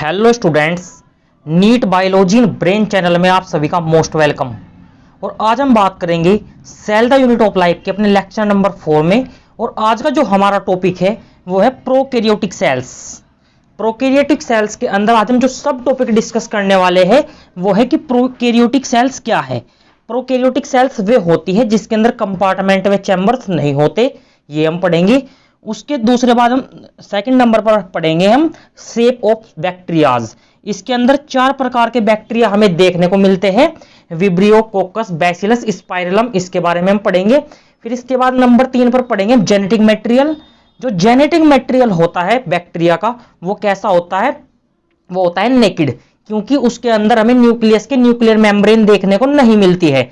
Hello students, NEET biology in brain channel में आप सभी का मोस्ट वेलकम। और आज हम बात करेंगे cell the unit of life के अपने लेक्चर नंबर 4 में। और आज का जो हमारा टॉपिक है वो है प्रोकैरियोटिक सेल्स। प्रोकैरियोटिक सेल्स के अंदर आज हम जो सब टॉपिक डिस्कस करने वाले हैं वो है कि प्रोकैरियोटिक सेल्स क्या है। प्रोकैरियोटिक सेल्स वे होती है जिसके अंदर कंपार्टमेंट व चैम्बर्स नहीं होते, ये हम पढ़ेंगे। उसके दूसरे बाद हम सेकंड नंबर पर पढ़ेंगे हम शेप ऑफ बैक्टीरियाज। इसके अंदर 4 प्रकार के बैक्टीरिया हमें देखने को मिलते हैं, विब्रियो, कोकस, बैसिलस, स्पाइरलम, इसके बारे में हम पढ़ेंगे। फिर इसके बाद नंबर 3 पर पढ़ेंगे जेनेटिक मटेरियल। जो जेनेटिक मटेरियल होता है बैक्टीरिया का वो कैसा होता है, वो होता है नेकेड, क्योंकि उसके अंदर हमें न्यूक्लियस के न्यूक्लियर मेम्ब्रेन देखने को नहीं मिलती है।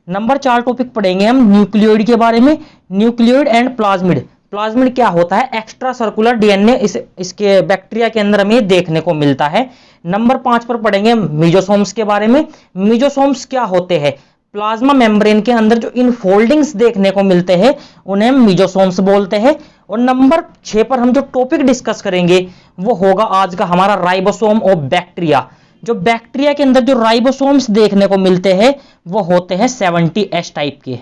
नंबर 4 टॉपिक पढ़ेंगे हम न्यूक्लियोइड के बारे में, न्यूक्लियोइड एंड प्लाज्मिड। प्लाज्मिड क्या होता है, एक्स्ट्रा सर्कुलर डीएनए इसके बैक्टीरिया के अंदर हमें देखने को मिलता है। नंबर 5 पर पढ़ेंगे मीजोसोम्स के बारे में। मीजोसोम्स क्या होते हैं, प्लाज्मा मेम्ब्रेन के अंदर जो इनफोल्डिंग्स देखने को मिलते हैं उन्हें मीजोसोम्स बोलते हैं। और नंबर 6 पर हम जो टॉपिक डिस्कस करेंगे वो होगा आज का हमारा राइबोसोम ऑफ बैक्टीरिया। जो बैक्टीरिया के अंदर जो राइबोसोम्स देखने को मिलते हैं वो होते हैं 70S टाइप के।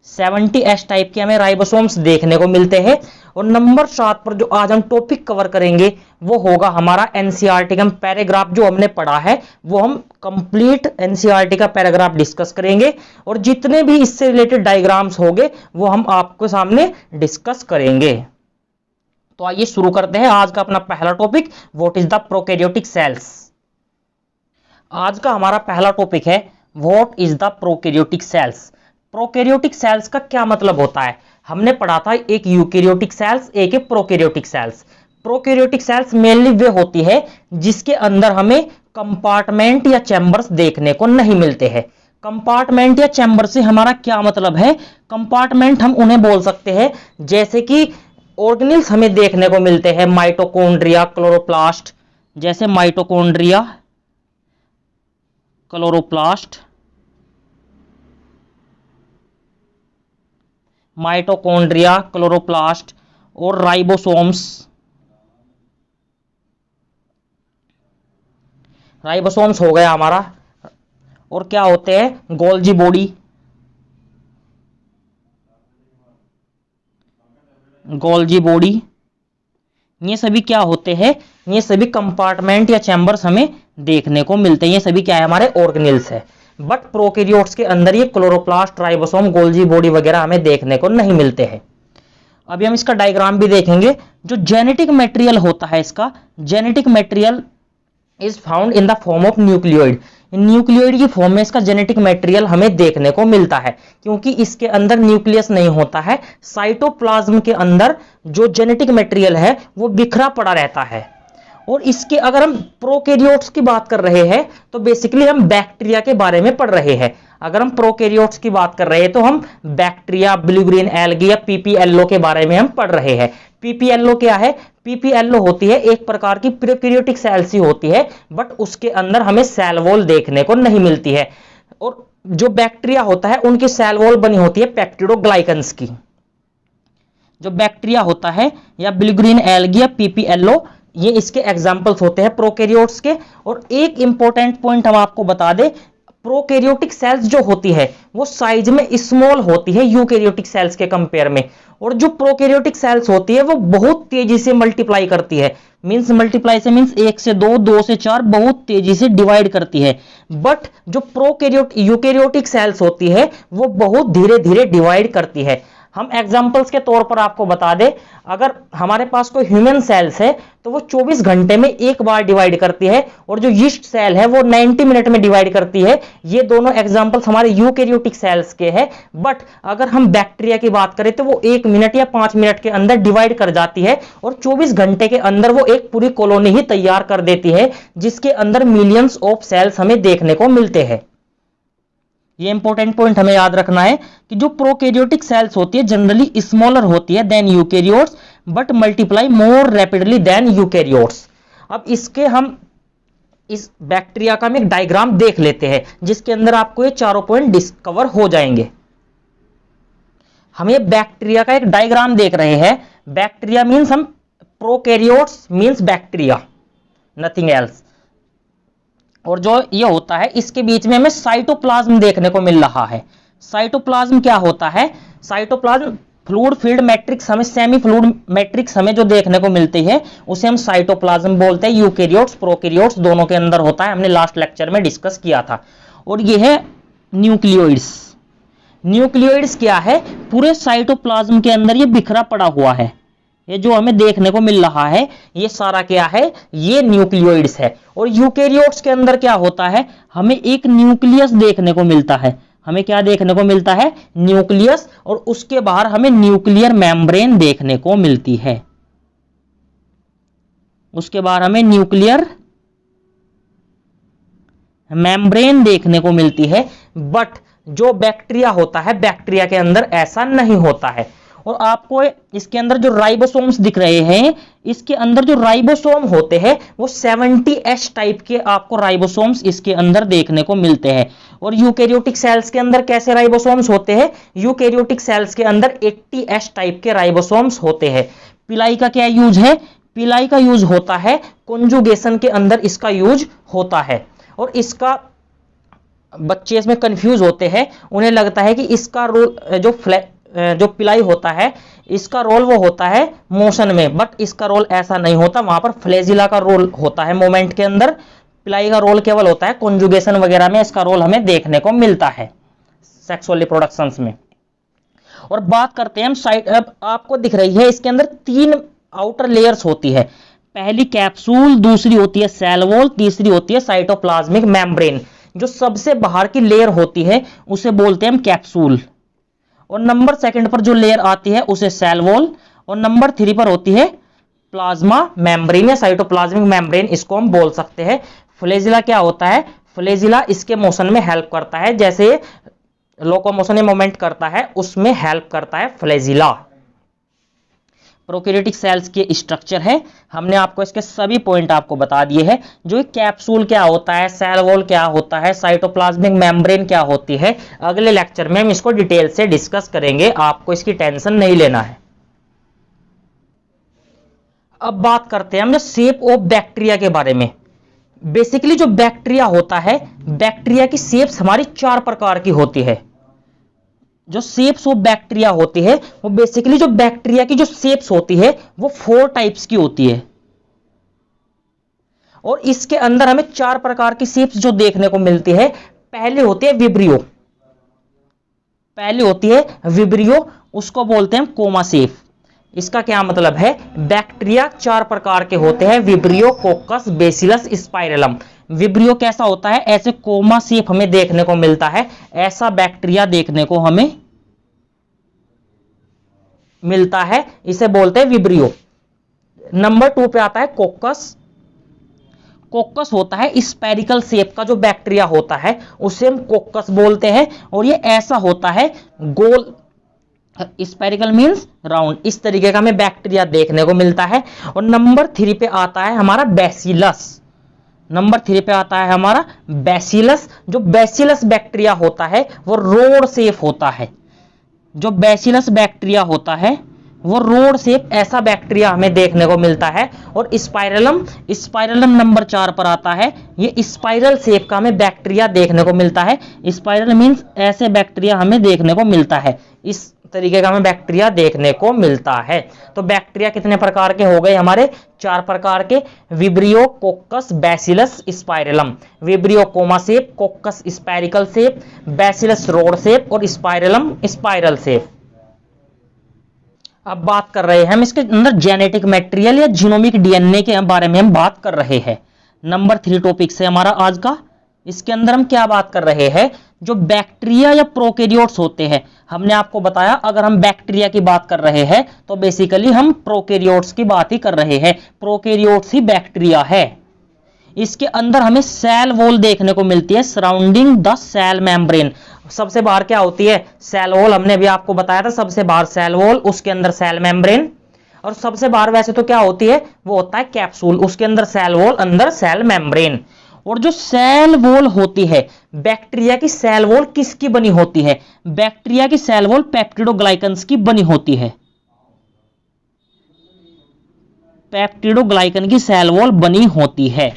70S टाइप के हमें राइबोसोम्स देखने को मिलते हैं। और नंबर 7 पर जो आज हम टॉपिक कवर करेंगे वो होगा हमारा एनसीईआरटी का पैराग्राफ। जो हमने पढ़ा है वो हम कंप्लीट एनसीईआरटी का पैराग्राफ डिस्कस करेंगे और जितने भी इससे रिलेटेड डायग्राम्स होंगे वो हम आपके सामने डिस्कस करेंगे। तो आइए शुरू करते हैं आज का अपना पहला topic, what is the prokaryotic sales. आज का हमारा पहला टॉपिक है what is the prokaryotic cells. Prokaryotic sales का क्या मतलब होता है, हमने पढ़ा था एक यूकैरियोटिक सेल्स, एक है prokaryotic cells. Prokaryotic cells mainly वे होती है जिसके अंदर हमें कंपार्टमेंट या चैम्बर्स देखने को नहीं मिलते हैं। कंपार्टमेंट या चैम्बर से हमारा क्या मतलब है, कंपार्टमेंट हम उन्हें बोल सकते हैं जैसे कि ऑर्गेनेल्स हमें देखने को मिलते हैं, माइटोकॉन्ड्रिया, क्लोरोप्लास्ट, जैसे माइटोकॉन्ड्रिया, क्लोरोप्लास्ट, माइटोकॉन्ड्रिया, क्लोरोप्लास्ट और राइबोसोम्स। राइबोसोम्स हो गया हमारा। और क्या होते हैं, गोल्जी बॉडी, गोल्जी बॉडी, ये सभी क्या होते हैं, ये सभी कंपार्टमेंट या चैम्बर्स हमें देखने को मिलते हैं। ये सभी क्या है, हमारे ऑर्गेनेल्स है। बट प्रोकैरियोट्स के अंदर ये क्लोरोप्लास्ट, राइबोसोम, गोल्जी बॉडी वगैरह हमें देखने को नहीं मिलते हैं। अभी हम इसका डायग्राम भी देखेंगे। जो जेनेटिक मटेरियल होता है, इसका genetic material is found in the form of nucleoid. Nucleoid की फॉर्म में इसका जेनेटिक मटेरियल हमें देखने को मिलता है, क्योंकि इसके अंदर न्यूक्लियस नहीं होता है। साइटोप्लाज्म के अंदर जो जेनेटिक मटेरियल है वो बिखरा पड़ा रहता है। और इसके अगर हम प्रोकैरियोट्स की बात कर रहे हैं तो बेसिकली हम बैक्टीरिया के बारे में पढ़ रहे हैं। अगर हम प्रोकैरियोट्स की बात कर रहे हैं तो हम बैक्टीरिया, ब्लू ग्रीन एल्गी या पीपीएलओ के बारे में हम पढ़ रहे हैं। पीपीएलओ क्या है, पीपीएलओ होती है एक प्रकार की प्रोकैरियोटिक सेल्स ही होती है, बट उसके अंदर हमें सेल वॉल देखने को नहीं मिलती है। और जो बैक्टीरिया होता है उनकी सेल वॉल बनी होती है पेप्टिडोग्लाइकन्स की। जो बैक्टीरिया होता है या ब्लू ग्रीन एल्गी या पीपीएलओ, ये इसके एग्जाम्पल्स होते हैं प्रोकैरियोट्स के। और एक इंपॉर्टेंट पॉइंट हम आपको बता दें, प्रोकैरियोटिक सेल्स जो होती है वो साइज में स्मॉल होती है यूकैरियोटिक सेल्स के कंपेयर में। और जो प्रोकैरियोटिक सेल्स होती है वो बहुत तेजी से मल्टीप्लाई करती है। मींस मल्टीप्लाई से मींस 1 से 2, 2 से 4, बहुत तेजी से डिवाइड करती है। बट जो यूकैरियोटिक सेल्स होती है वो बहुत धीरे धीरे डिवाइड करती है। हम एग्जाम्पल्स के तौर पर आपको बता दें, अगर हमारे पास कोई ह्यूमन सेल्स है तो वो 24 घंटे में एक बार डिवाइड करती है, और जो यीस्ट सेल है वो 90 मिनट में डिवाइड करती है। ये दोनों एग्जाम्पल्स हमारे यूकैरियोटिक सेल्स के हैं। बट अगर हम बैक्टीरिया की बात करें तो वो 1 मिनट या 5 मिनट के अंदर डिवाइड कर जाती है, और 24 घंटे के अंदर वो एक पूरी कॉलोनी ही तैयार कर देती है जिसके अंदर मिलियंस ऑफ सेल्स हमें देखने को मिलते हैं। ये इंपॉर्टेंट पॉइंट हमें याद रखना है कि जो प्रोकैरियोटिक सेल्स होती है जनरली स्मॉलर होती है than eukaryotes, but multiply more rapidly than eukaryotes. अब इसके हम इस बैक्टीरिया का हम एक डायग्राम देख लेते हैं जिसके अंदर आपको ये चारों पॉइंट डिस्कवर हो जाएंगे। हम ये बैक्टीरिया का एक डायग्राम देख रहे हैं। बैक्टीरिया मींस हम prokaryotes means bacteria, nothing else. और जो ये होता है इसके बीच में हमें साइटोप्लाज्म देखने को मिल रहा है। साइटोप्लाज्म क्या होता है? साइटोप्लाज्म फ्लूइड फील्ड मैट्रिक्स, हमें सेमी फ्लूइड मैट्रिक्स हमें जो देखने को मिलती है उसे हम साइटोप्लाज्म बोलते हैं। यूकेरियोट्स प्रोकैरियोट्स दोनों के अंदर होता है, हमने लास्ट लेक्चर में डिस्कस किया था। और ये है न्यूक्लियोइड्स। न्यूक्लियोइड्स क्या है? पूरे साइटोप्लाज्म के अंदर ये बिखरा पड़ा हुआ है। ये जो हमें देखने को मिल रहा है ये सारा क्या है? ये न्यूक्लियोइड्स है। और यूकेरियोट्स के अंदर क्या होता है? हमें एक न्यूक्लियस देखने को मिलता है। हमें क्या देखने को मिलता है? न्यूक्लियस। और उसके बाहर हमें न्यूक्लियर मेम्ब्रेन देखने को मिलती है। उसके बाहर हमें न्यूक्लियर मेम्ब्रेन देखने को मिलती है। बट जो बैक्टीरिया होता है, बैक्टीरिया के अंदर ऐसा नहीं होता है। और आपको इसके अंदर जो राइबोसोम्स दिख रहे हैं, इसके अंदर जो राइबोसोम होते हैं वो 70S टाइप के आपको राइबोसोम्स इसके अंदर देखने को मिलते हैं। और यूकेरियोटिक सेल्स के अंदर कैसे राइबोसोम्स होते हैं? यूकेरियोटिक सेल्स के अंदर 80S टाइप के राइबोसोम्स होते हैं। पिलाई का क्या यूज है? पिलाई का यूज होता है कॉन्जुगेशन के अंदर, इसका यूज होता है। और इसका बच्चे इसमें कंफ्यूज होते हैं, उन्हें लगता है कि इसका रोल जो पिलाई होता है इसका रोल वो होता है मोशन में, बट इसका रोल ऐसा नहीं होता। वहां पर फ्लैजिला का रोल होता है मूवमेंट के अंदर। पिलाई का रोल केवल होता है कॉन्जुगेशन वगैरह में, इसका रोल हमें देखने को मिलता है सेक्सुअल रिप्रोडक्शंस में। और बात करते हैं हम साइड, अब आपको दिख रही है इसके अंदर 3 आउटर लेयर्स होती है। पहली कैप्सूल, दूसरी होती है सेल वॉल, तीसरी होती है साइटोप्लाज्मिक मेम्ब्रेन। जो सबसे बाहर की लेयर होती है उसे बोलते हैं हम कैप्सूल। और नंबर 2 पर जो लेयर आती है उसे सेल वॉल। और नंबर 3 पर होती है प्लाज्मा मेम्ब्रेन या साइटोप्लाज्मिक मेम्ब्रेन, इसको हम बोल सकते हैं। फ्लैजिला क्या होता है? फ्लैजिला इसके मोशन में हेल्प करता है, जैसे लोकोमोशन में मूवमेंट करता है उसमें हेल्प करता है फ्लैजिला। प्रोकैरियोटिक सेल्स के स्ट्रक्चर है, हमने आपको इसके सभी पॉइंट आपको बता दिए हैं। जो कैप्सूल क्या होता है, सेल वॉल क्या होता है, साइटोप्लाज्मिक मेम्ब्रेन क्या होती है, अगले लेक्चर में हम इसको डिटेल से डिस्कस करेंगे, आपको इसकी टेंशन नहीं लेना है। अब बात करते हैं हम शेप ऑफ बैक्टीरिया के बारे में। बेसिकली जो बैक्टीरिया होता है, बैक्टीरिया की शेप्स हमारी 4 प्रकार की होती है। जो शेप्स ऑफ बैक्टीरिया होती है वो बेसिकली जो बैक्टीरिया की जो शेप्स होती है वो 4 टाइप्स की होती है। और इसके अंदर हमें 4 प्रकार की शेप्स जो देखने को मिलती है। पहले होती है विब्रियो, उसको बोलते हैं कोमा शेप। इसका क्या मतलब है? बैक्टीरिया 4 प्रकार के होते हैं, विब्रियो, कोकस, बेसिलस, स्पाइरलम। विब्रियो कैसा होता है? ऐसे कोमा शेप हमें देखने को मिलता है, ऐसा बैक्टीरिया देखने को हमें मिलता है, इसे बोलते हैं विब्रियो। नंबर 2 पे आता है कोकस। कोकस होता है स्पेरिकल शेप का जो बैक्टीरिया होता है उसे हम कोकस बोलते हैं। और ये ऐसा होता है गोल, स्पेरिकल मींस राउंड, इस तरीके का हमें बैक्टीरिया देखने को मिलता है। और नंबर 3 पे आता है हमारा बैसिलस। जो बैसिलस बैक्टीरिया होता है वो रोड शेप होता है। जो बैसिलस बैक्टीरिया होता है वो रोड शेप, ऐसा बैक्टीरिया हमें देखने को मिलता है। और स्पाइरलम नंबर 4 पर आता है, ये स्पाइरल शेप का हमें बैक्टीरिया देखने को मिलता है। स्पाइरल मींस ऐसे बैक्टीरिया हमें देखने को मिलता है, इस तरीके का हमें बैक्टीरिया देखने को मिलता है। तो बैक्टीरिया कितने प्रकार के हो गए हमारे? 4 प्रकार के, vibrio, कोकस, bacillus, spirillum. Vibrio coma shape, कोकस spherical shape, bacillus rod shape और स्पाइरलम स्पाइरल शेप। अब बात कर रहे हैं हम इसके अंदर जेनेटिक मटेरियल या जीनोमिक डीएनए के बारे में हम बात कर रहे हैं। नंबर 3 टॉपिक से हमारा आज का। इसके अंदर हम क्या बात कर रहे हैं? जो बैक्टीरिया या प्रोकैरियोट्स होते हैं, हमने आपको बताया अगर हम बैक्टीरिया की बात कर रहे हैं तो बेसिकली हम प्रोकैरियोट्स की बात ही कर रहे हैं। प्रोकैरियोट्स ही बैक्टीरिया है। इसके अंदर हमें सेल वॉल देखने को मिलती है सराउंडिंग द सेल मेम्ब्रेन। सबसे बाहर क्या होती है? Cell wall. हमने भी आपको बताया था, सबसे बाहर सेल वॉल, उसके अंदर सेल मेम्ब्रेन। और सबसे बाहर वैसे तो क्या होती है? वो होता है कैप्सूल, उसके अंदर सेल वॉल, अंदर सेल मेम्ब्रेन। और जो सेल वॉल होती है, बैक्टीरिया की सेल वॉल किसकी बनी होती है? बैक्टीरिया की सेल वॉल पेप्टिडोग्लाइकन्स की बनी होती है। पेप्टिडोग्लाइकन की सेल वॉल बनी होती है।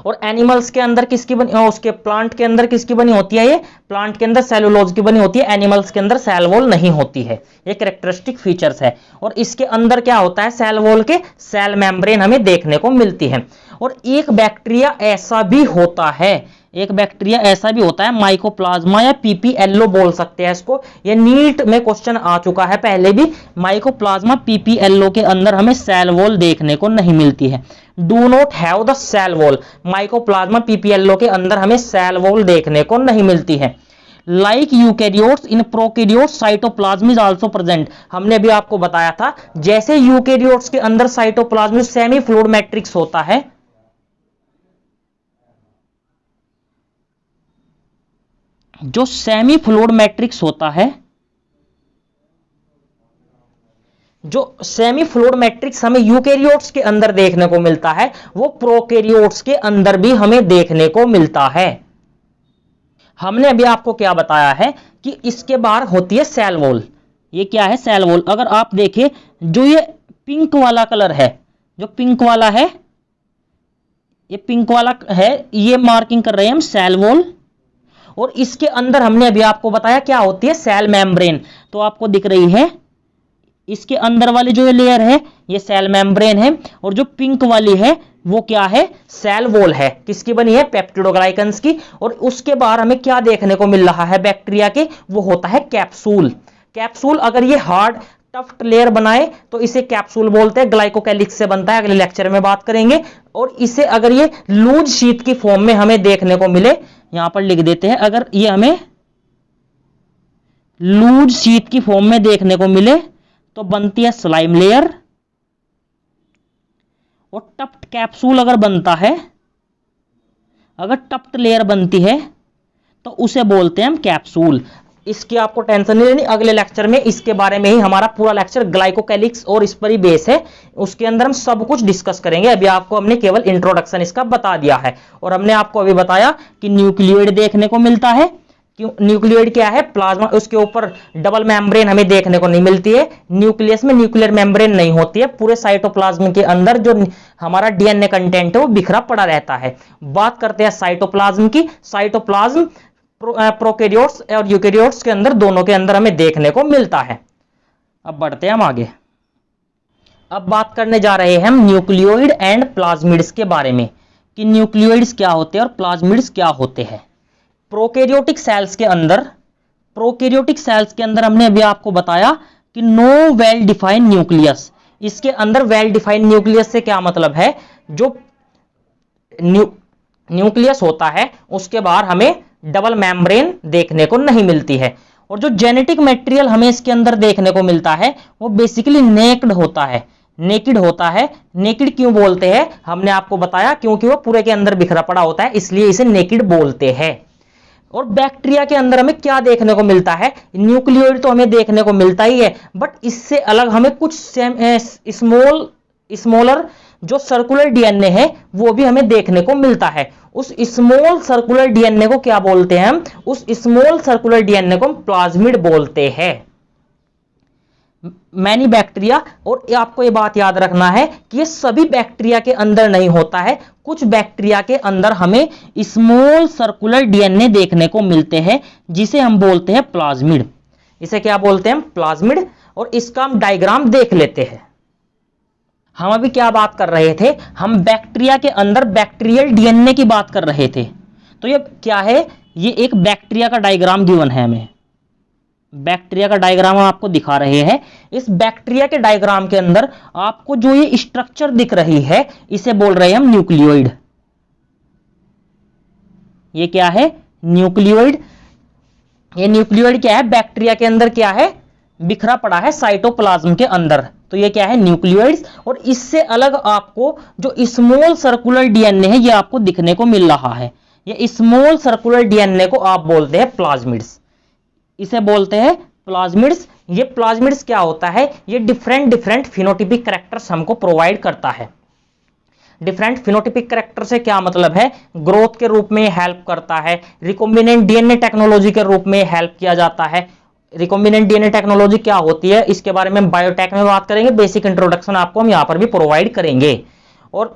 और एनिमल्स के अंदर किसकी बनी, उसके प्लांट के अंदर किसकी बनी होती है, ये प्लांट के अंदर सेलुलोज की बनी होती है, एनिमल्स के अंदर सेल वॉल नहीं होती है। ये कैरेक्टरिस्टिक फीचर्स है। और इसके अंदर क्या होता है, सेल वॉल के सेल मेम्ब्रेन हमें देखने को मिलती है। और एक बैक्टीरिया ऐसा भी होता है, एक बैक्टीरिया ऐसा भी होता है, माइकोप्लाज्मा या पीपीएलओ बोल सकते हैं इसको। ये नीट में क्वेश्चन आ चुका है पहले भी। माइकोप्लाज्मा पीपीएलओ के अंदर हमें सेल वॉल देखने को नहीं मिलती है। Do not have the cell wall, mycoplasma PPLO के अंदर हमें सेल वॉल देखने को नहीं मिलती है। Like eukaryotes in prokaryotes cytoplasm is also present. हमने अभी आपको बताया था, जैसे यूकैरियोट्स के अंदर साइटोप्लाज्म सेमी फ्लूइड मैट्रिक्स होता है, जो सेमी फ्लूइड मैट्रिक्स होता है, जो सेमी फ्लूइड मैट्रिक्स हमें यूकैरियोट्स के अंदर देखने को मिलता है, वो प्रोकैरियोट्स के अंदर भी हमें देखने को मिलता है। हमने अभी आपको क्या बताया है कि इसके बाहर होती है सेल वॉल। ये क्या है, सेल वॉल। अगर आप देखें, जो ये पिंक वाला कलर है, जो पिंक वाला है, ये पिंक वाला है, ये मार्किंग कर रहे हैं हम सेल वॉल। और इसके अंदर हमने अभी आपको बताया क्या होती है, सेल मेम्ब्रेन। तो आपको दिख रही है, इसके अंदर वाली जो ये लेयर है, ये सेल मेम्ब्रेन है। और जो पिंक वाली है वो क्या है, सेल वॉल है। किसकी बनी है, पेप्टिडोग्लाइकन्स की। और उसके बाहर हमें क्या देखने को मिल रहा है बैक्टीरिया के, वो होता है कैप्सूल। कैप्सूल अगर ये हार्ड टफ्ट लेयर बनाए तो इसे कैप्सूल बोलते हैं, ग्लाइकोकैलिक्स से बनता है, अगले लेक्चर में बात करेंगे। और इसे अगर ये लूज शीट की फॉर्म में हमें देखने को मिले, यहां पर लिख देते हैं, अगर ये हमें लूज शीट की फॉर्म में देखने को मिले तो बनती है स्लाइम लेयर। और टफ्ट कैप्सूल अगर बनता है, अगर टफ्ट लेयर बनती है तो उसे बोलते हैं हम कैप्सूल। इसकी आपको टेंशन नहीं लेनी, अगले लेक्चर में इसके बारे में ही हमारा पूरा लेक्चर ग्लाइकोकैलिक्स और इस पर ही बेस है, उसके अंदर हम सब कुछ डिस्कस करेंगे। अभी आपको हमने केवल इंट्रोडक्शन इसका बता दिया है। और हमने आपको अभी बताया कि न्यूक्लियोइड देखने को मिलता है। क्यों, न्यूक्लियोइड क्या है, प्लाज्मा, उसके ऊपर डबल मेम्ब्रेन हमें देखने को नहीं मिलती है। न्यूक्लियस में न्यूक्लियर मेम्ब्रेन नहीं होती है। पूरे साइटोप्लाज्म के अंदर जो हमारा डीएनए कंटेंट है वो बिखरा पड़ा रहता है। बात करते हैं साइटोप्लाज्म की। साइटोप्लाज्म प्रोकैरियोट्स और यूकैरियोट्स के अंदर, दोनों के अंदर हमें देखने को मिलता है। अब बढ़ते हैं हम आगे। अब बात करने जा रहे हैं हम न्यूक्लियोइड एंड प्लाज्मिड्स के बारे में, कि न्यूक्लियोइड्स क्या होते हैं और प्लाज्मिड्स क्या होते हैं। प्रोकैरियोटिक सेल्स के अंदर, प्रोकैरियोटिक सेल्स के अंदर हमने अभी आपको बताया कि नो वेल डिफाइंड न्यूक्लियस। इसके अंदर वेल डिफाइंड न्यूक्लियस से क्या मतलब है, जो न्यूक्लियस होता है उसके बाहर हमें डबल मेम्ब्रेन देखने को नहीं मिलती है। और जो जेनेटिक मटेरियल हमें इसके अंदर देखने को मिलता है वो बेसिकली नेक्ड होता है, नेकिड होता है। नेकिड क्यों बोलते हैं, हमने आपको बताया, क्योंकि वो पूरे के अंदर बिखरा पड़ा होता है, इसलिए इसे नेकिड बोलते हैं। और बैक्टीरिया के अंदर हमें क्या देखने को मिलता है, न्यूक्लियोइड तो हमें देखने को मिलता ही है, बट इससे अलग हमें कुछ स्मॉलर जो सर्कुलर डीएनए है वो भी हमें देखने को मिलता है। उस स्मॉल सर्कुलर डीएनए को क्या बोलते हैं हम, उस स्मॉल सर्कुलर डीएनए को हम प्लाज्मिड बोलते हैं। मैनी बैक्टीरिया, और आपको ये बात याद रखना है कि ये सभी बैक्टीरिया के अंदर नहीं होता है। कुछ बैक्टीरिया के अंदर हमें स्मॉल सर्कुलर डीएनए देखने को मिलते हैं, जिसे हम बोलते हैं प्लाज्मिड। इसे क्या बोलते हैं, प्लाज्मिड। और इसका हम डायग्राम देख लेते हैं। हम अभी क्या बात कर रहे थे, हम बैक्टीरिया के अंदर बैक्टीरियल डीएनए की बात कर रहे थे। तो ये क्या है, ये एक बैक्टीरिया का डायग्राम गिवन है हमें, बैक्टीरिया का डायग्राम हम आपको दिखा रहे हैं। इस बैक्टीरिया के डायग्राम के अंदर आपको जो ये स्ट्रक्चर दिख रही है इसे बोल रहे हैं हम न्यूक्लियोइड। ये क्या है, न्यूक्लियोइड। ये न्यूक्लियोइड क्या है, बैक्टीरिया के अंदर क्या है, बिखरा पड़ा है साइटोप्लाज्म के अंदर। तो ये क्या है, न्यूक्लियोइड्स। और इससे अलग आपको जो स्मॉल सर्कुलर डीएनए है ये आपको दिखने को मिल रहा है। ये स्मॉल सर्कुलर डीएनए को आप बोलते हैं प्लाज्मिड्स, इसे बोलते हैं प्लाज्मिड्स। ये प्लाज्मिड्स क्या होता है, ये डिफरेंट फिनोटिपिक कैरेक्टर्स हमको प्रोवाइड करता है। डिफरेंट फिनोटिपिक कैरेक्टर से क्या मतलब है, ग्रोथ के रूप में हेल्प करता है, रिकॉम्बिनेंट डीएनए टेक्नोलॉजी के रूप में हेल्प किया जाता है, रिकॉम्बिनेंट डीएनए टेक्नोलॉजी क्या होती है इसके बारे में बायोटेक में बात करेंगे। बेसिक इंट्रोडक्शन आपको हम यहाँ पर भी प्रोवाइड करेंगे। और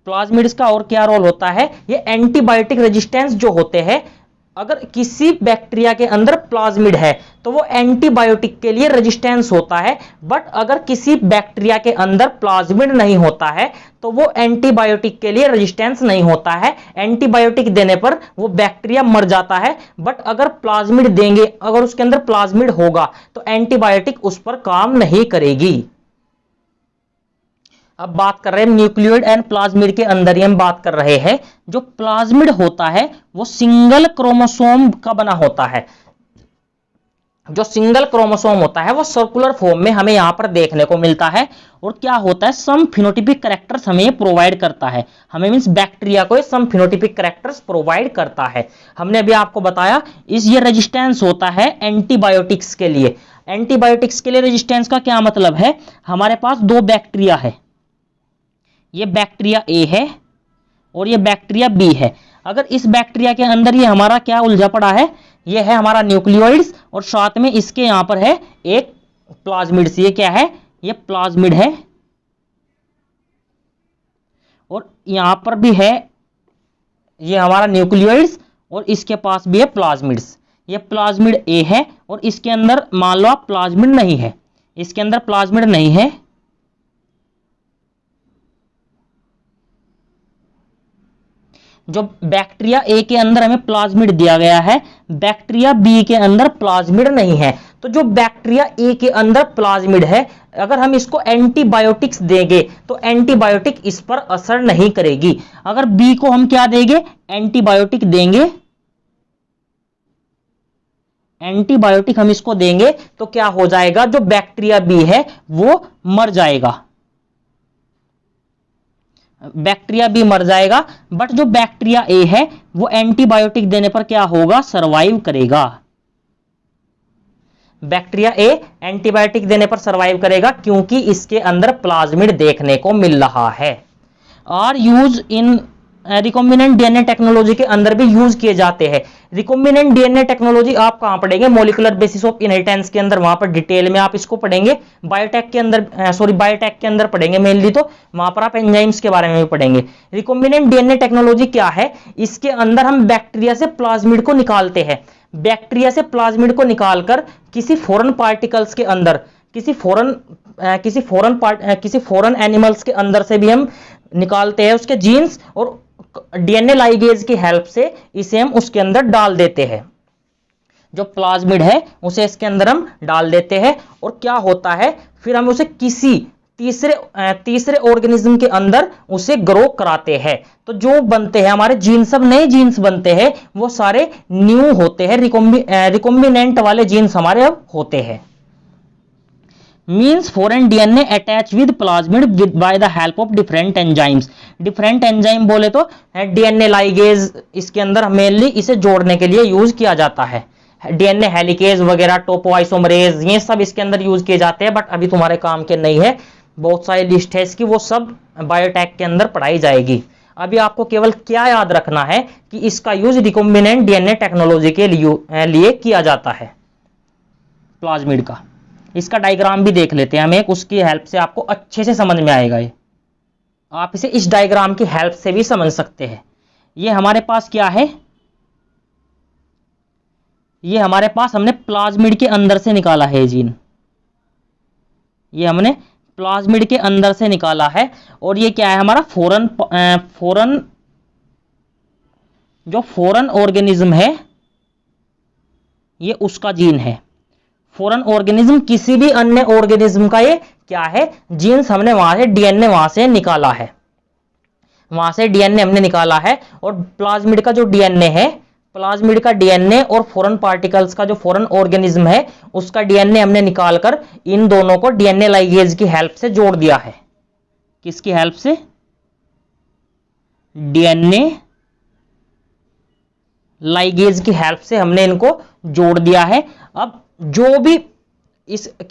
प्लाज्मिड्स का और क्या रोल होता है, ये एंटीबायोटिक रेजिस्टेंस जो होते हैं, अगर किसी बैक्टीरिया के अंदर प्लाज्मिड है तो वो एंटीबायोटिक के लिए रेजिस्टेंस होता है, बट अगर किसी बैक्टीरिया के अंदर प्लाज्मिड नहीं होता है तो वो एंटीबायोटिक के लिए रेजिस्टेंस नहीं होता है। एंटीबायोटिक देने पर वो बैक्टीरिया मर जाता है, बट अगर प्लाज्मिड देंगे, अगर उसके अंदर प्लाज्मिड होगा तो एंटीबायोटिक उस पर काम नहीं करेगी। अब बात कर रहे हैं न्यूक्लियोइड एंड प्लाज्मिड के अंदर ही हम बात कर रहे हैं। जो प्लाज्मिड होता है वो सिंगल क्रोमोसोम का बना होता है। जो सिंगल क्रोमोसोम होता है वो सर्कुलर फॉर्म में हमें यहां पर देखने को मिलता है। और क्या होता है, सम फिनोटिपिक कैरेक्टर्स हमें प्रोवाइड करता है। हमें मींस बैक्टीरिया को सम फिनोटिपिक कैरेक्टर्स प्रोवाइड करता है। हमने अभी आपको बताया ये रेजिस्टेंस होता है एंटीबायोटिक्स के लिए। एंटीबायोटिक्स के लिए रेजिस्टेंस का क्या मतलब है, हमारे पास दो बैक्टीरिया है, ये बैक्टीरिया ए है और ये बैक्टीरिया बी है। अगर इस बैक्टीरिया के अंदर ये हमारा क्या उलझा पड़ा है, ये है हमारा न्यूक्लियोइड्स और साथ में इसके यहां पर है एक प्लाज्मिड्स। ये क्या है, ये प्लाज्मिड है और यहां पर भी है ये हमारा न्यूक्लियोइड्स और इसके पास भी है प्लाज्मिड्स। ये प्लाज्मिड ए है और इसके अंदर मान लो आप प्लाज्मिड नहीं है, इसके अंदर प्लाज्मिड नहीं है। जो बैक्टीरिया ए के अंदर हमें प्लाज्मिड दिया गया है, बैक्टीरिया बी के अंदर प्लाज्मिड नहीं है। तो जो बैक्टीरिया ए के अंदर प्लाज्मिड है, अगर हम इसको एंटीबायोटिक्स देंगे तो एंटीबायोटिक इस पर असर नहीं करेगी। अगर बी को हम क्या देंगे, एंटीबायोटिक देंगे, एंटीबायोटिक हम इसको देंगे तो क्या हो जाएगा, जो बैक्टीरिया बी है वो मर जाएगा, बैक्टीरिया भी मर जाएगा। बट जो बैक्टीरिया ए है वो एंटीबायोटिक देने पर क्या होगा, सरवाइव करेगा। बैक्टीरिया ए एंटीबायोटिक देने पर सरवाइव करेगा क्योंकि इसके अंदर प्लाज्मिड देखने को मिल रहा है। Are use in recombinant DNA technology के अंदर भी यूज किए जाते हैं। रिकॉम्बिनेंट डीएनए टेक्नोलॉजी आप कहां पढ़ेंगे, मॉलिक्यूलर बेसिस ऑफ इनहेरिटेंस के अंदर, वहां पर डिटेल में आप इसको पढ़ेंगे। बायोटेक के अंदर बायोटेक के अंदर पढ़ेंगे मेनली, तो वहां पर आप एंजाइम्स के बारे में भी पढ़ेंगे। रिकॉम्बिनेंट डीएनए टेक्नोलॉजी क्या है, इसके अंदर हम बैक्टीरिया से प्लाज्मिड को निकालते हैं। बैक्टीरिया से प्लाज्मिड को निकालकर किसी फॉरेन पार्टिकल्स के अंदर, किसी फॉरेन एनिमल्स के अंदर से भी हम निकालते हैं उसके जीन्स, और डीएनए लाइगेज की हेल्प से इसे हम उसके अंदर डाल देते हैं। जो प्लाज्मिड है उसे इसके अंदर हम डाल देते हैं और क्या होता है, फिर हम उसे किसी तीसरे ऑर्गेनिज्म के अंदर उसे ग्रो कराते हैं। तो जो बनते हैं हमारे जीन, सब नए जीन्स बनते हैं, वो सारे न्यू होते हैं, रिकॉम्बिनेंट वाले जीन्स हमारे अब होते हैं। Means foreign DNA attach with plasmid by the help of different enzymes. Different enzyme बोले तो डीएनए लाइगेज, इसके अंदर मेनली इसे जोड़ने के लिए यूज किया जाता है। डीएनए हेलिकेज वगैरह, टोपोआइसोमरेज, ये सब इसके अंदर यूज किए जाते हैं, बट अभी तुम्हारे काम के नहीं है। बहुत सारी लिस्ट है इसकी, वो सब बायोटेक के अंदर पढ़ाई जाएगी। अभी आपको केवल क्या याद रखना है कि इसका यूज रिकॉम्बिनेंट डीएनए टेक्नोलॉजी के लिए किया जाता है, प्लाज्मिड का। इसका डायग्राम भी देख लेते हैं हम एक, उसकी हेल्प से आपको अच्छे से समझ में आएगा। ये आप इसे इस डायग्राम की हेल्प से भी समझ सकते हैं। ये हमारे पास क्या है, ये हमारे पास हमने प्लाज्मिड के अंदर से निकाला है जीन, ये हमने प्लाज्मिड के अंदर से निकाला है। और ये क्या है हमारा जो फॉरेन ऑर्गेनिज्म है, ये उसका जीन है। फॉरेन ऑर्गेनिज्म किसी भी अन्य ऑर्गेनिज्म का ये क्या है, जीन्स हमने वहां से डीएनए वहां से निकाला है, वहां से डीएनए हमने निकाला है। और प्लाज्मिड का जो डीएनए है, प्लाज्मिड का डीएनए और फॉरेन पार्टिकल्स का जो फॉरेन ऑर्गेनिज्म है उसका डीएनए हमने निकालकर इन दोनों को डीएनए लाइगेज की हेल्प से जोड़ दिया है। किसकी हेल्प से, डीएनए लाइगेज की हेल्प से हमने इनको जोड़ दिया है। अब जो भी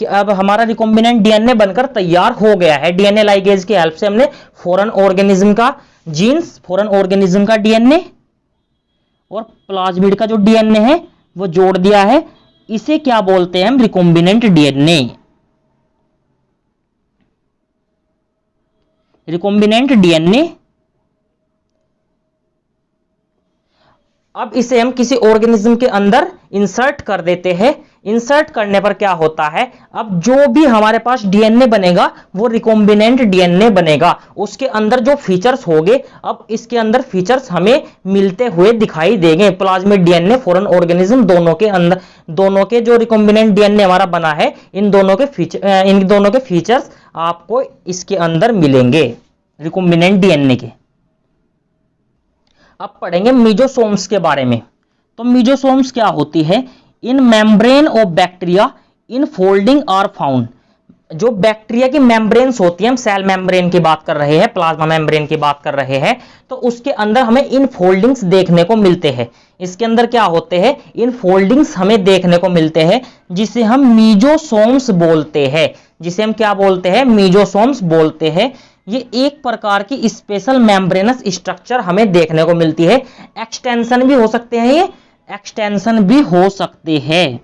अब हमारा रिकॉम्बिनेंट डीएनए बनकर तैयार हो गया है, डीएनए लाइगेज की हेल्प से हमने फॉरेन ऑर्गेनिज्म का जीन्स, फॉरेन ऑर्गेनिज्म का डीएनए और प्लाज्मिड का जो डीएनए है वो जोड़ दिया है। इसे क्या बोलते हैं हम, रिकॉम्बिनेंट डीएनए। Recombinant DNA. अब इसे हम किसी ऑर्गेनिज्म के अंदर इंसर्ट कर देते हैं। इंसर्ट करने पर क्या होता है, अब जो भी हमारे पास डीएनए बनेगा वो रिकॉम्बिनेंट डीएनए बनेगा। उसके अंदर जो फीचर्स होंगे, अब इसके अंदर फीचर्स हमें मिलते हुए दिखाई देंगे। प्लाज्मिड डीएनए, फॉरेन ऑर्गेनिज्म, दोनों के अंदर, दोनों के जो रिकॉम्बिनेंट डीएनए हमारा बना है, इन दोनों के फीचर्स आपको इसके अंदर मिलेंगे, रिकॉम्बिनेंट डीएनए के। अब पढ़ेंगे मीजोसोम्स के बारे में। तो मीजोसोम्स क्या होती है, in membrane of bacteria in folding are found. जो बैक्टीरिया की मेम्ब्रेन्स होती है, हम सेल मेम्ब्रेन की बात कर रहे हैं, प्लाज्मा मेम्ब्रेन की बात कर रहे हैं, तो उसके अंदर हमें इन फोल्डिंग्स देखने को मिलते हैं। इसके अंदर क्या होते हैं, इन फोल्डिंग्स हमें देखने को मिलते हैं, जिसे हम मीजोसोम्स बोलते हैं। जिसे हम क्या बोलते हैं, मीजोसोम्स बोलते हैं। ये एक प्रकार की स्पेशल मेम्ब्रेनस स्ट्रक्चर हमें देखने को मिलती है। एक्सटेंशन भी हो सकते हैं, ये एक्सटेंशन भी हो सकते हैं,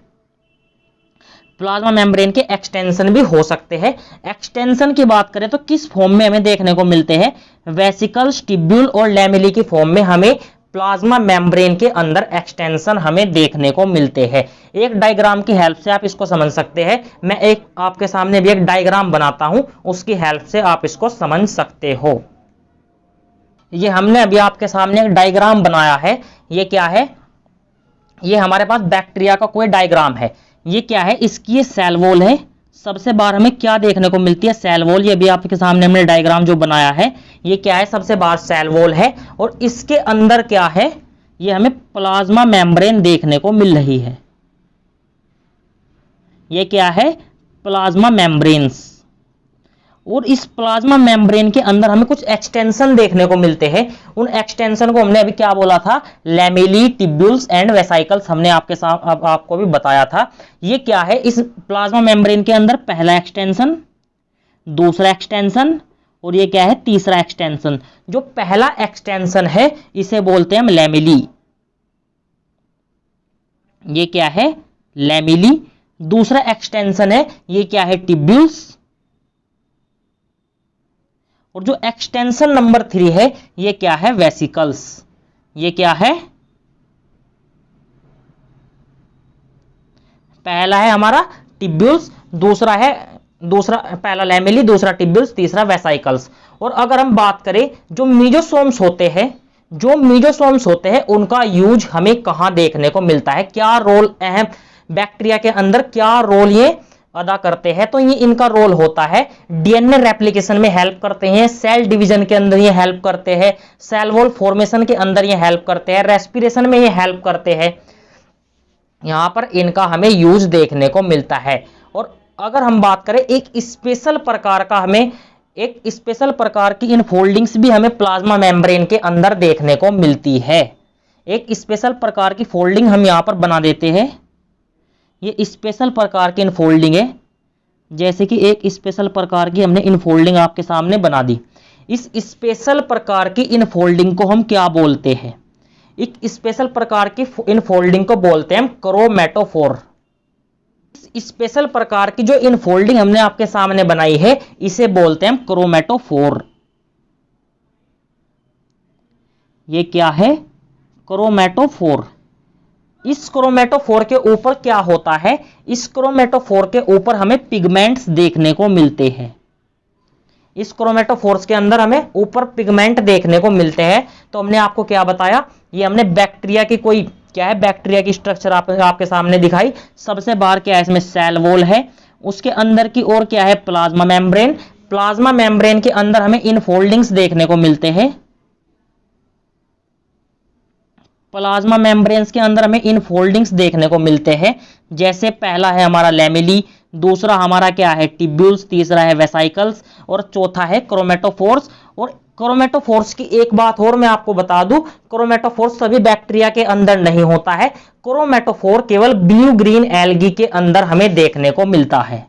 प्लाज्मा मेम्ब्रेन के एक्सटेंशन भी हो सकते हैं। एक्सटेंशन की बात करें तो किस फॉर्म में हमें देखने को मिलते हैं, वेसिकल्स, ट्यूब्यूल और लैमेली की फॉर्म में हमें प्लाज्मा मेम्ब्रेन के अंदर एक्सटेंशन हमें देखने को मिलते हैं। एक डायग्राम की हेल्प से आप इसको समझ सकते हैं। मैं एक आपके सामने भी एक डायग्राम बनाता हूं, उसकी हेल्प से आप इसको समझ सकते हो। ये हमने अभी आपके सामने एक डायग्राम बनाया है। ये क्या है, ये हमारे पास बैक्टीरिया का कोई डायग्राम है। ये क्या है, इसकी ये सेल वॉल है। सबसे बाहर हमें क्या देखने को मिलती है, सेल वॉल। ये भी आपके सामने हमने डायग्राम जो बनाया है, ये क्या है, सबसे बाहर सेल वॉल है। और इसके अंदर क्या है, ये हमें प्लाज्मा मेम्ब्रेन देखने को मिल रही है। ये क्या है, प्लाज्मा मेम्ब्रेन्स। और इस प्लाज्मा मेम्ब्रेन के अंदर हमें कुछ एक्सटेंशन देखने को मिलते हैं। उन एक्सटेंशन को हमने अभी क्या बोला था, लैमेली, ट्यूब्यूल्स एंड वेसाइकल्स, हमने आपके साथ आपको भी बताया था। ये क्या है, इस प्लाज्मा मेम्ब्रेन के अंदर पहला एक्सटेंशन, दूसरा एक्सटेंशन और ये क्या है, तीसरा एक्सटेंशन। जो पहला एक्सटेंशन है इसे बोलते हैं हम लैमेली। ये क्या है, लैमेली। दूसरा एक्सटेंशन है, ये क्या है, ट्यूब्यूल्स। और जो एक्सटेंशन नंबर 3 है, ये क्या है, वेसिकल्स। ये क्या है, पहला है हमारा ट्यूब्यूल्स, पहला लैमेली, दूसरा ट्यूब्यूल्स, तीसरा वेसाइकल्स। और अगर हम बात करें जो मीजोसोम्स होते हैं, उनका यूज हमें कहां देखने को मिलता है, क्या रोल अहम बैक्टीरिया के अंदर क्या रोल ये अदा करते हैं, तो ये इनका रोल होता है डीएनए रेप्लिकेशन में हेल्प करते हैं, सेल डिवीजन के अंदर ये हेल्प करते हैं, सेल वॉल फॉर्मेशन के अंदर ये हेल्प करते हैं, रेस्पिरेशन में ये हेल्प करते हैं। यहां पर इनका हमें यूज देखने को मिलता है। और अगर हम बात करें एक स्पेशल प्रकार की इनफोल्डिंग्स भी हमें प्लाज्मा मेम्ब्रेन के अंदर देखने को मिलती है। एक स्पेशल प्रकार की फोल्डिंग हम यहां पर बना देते हैं। ये स्पेशल प्रकार की इनफोल्डिंग है, जैसे कि एक स्पेशल प्रकार की हमने इनफोल्डिंग आपके सामने बना दी। इस स्पेशल प्रकार की इनफोल्डिंग को हम क्या बोलते हैं, एक स्पेशल प्रकार की इनफोल्डिंग को बोलते हैं हम क्रोमैटोफोर। इस स्पेशल प्रकार की जो इनफोल्डिंग हमने आपके सामने बनाई है, इसे बोलते हैं हम क्रोमैटोफोर। ये क्या है, क्रोमैटोफोर। इस क्रोमैटोफोर के ऊपर क्या होता है, इस क्रोमैटोफोर के ऊपर हमें पिगमेंट्स देखने को मिलते हैं। इस क्रोमैटोफोर्स के अंदर हमें ऊपर पिगमेंट देखने को मिलते हैं। तो हमने आपको क्या बताया, ये हमने बैक्टीरिया की कोई क्या है, बैक्टीरिया की स्ट्रक्चर आपके सामने दिखाई। सबसे बाहर क्या है, इसमें सेल वॉल है, उसके अंदर की ओर क्या है, प्लाज्मा मेम्ब्रेन। प्लाज्मा मेम्ब्रेन के अंदर हमें इनफोल्डिंग्स देखने को मिलते हैं। प्लाज्मा मेम्ब्रेन्स के अंदर हमें इनफोल्डिंग्स देखने को मिलते हैं। जैसे पहला है हमारा लैमेली, दूसरा हमारा क्या है, ट्यूब्यूल्स, तीसरा है वेसाइकल्स और चौथा है क्रोमैटोफोर्स। और क्रोमैटोफोर्स की एक बात और मैं आपको बता दूं, क्रोमैटोफोर्स सभी बैक्टीरिया के अंदर नहीं होता है। क्रोमैटोफोर केवल ब्लू ग्रीन एल्गी के अंदर हमें देखने को मिलता है।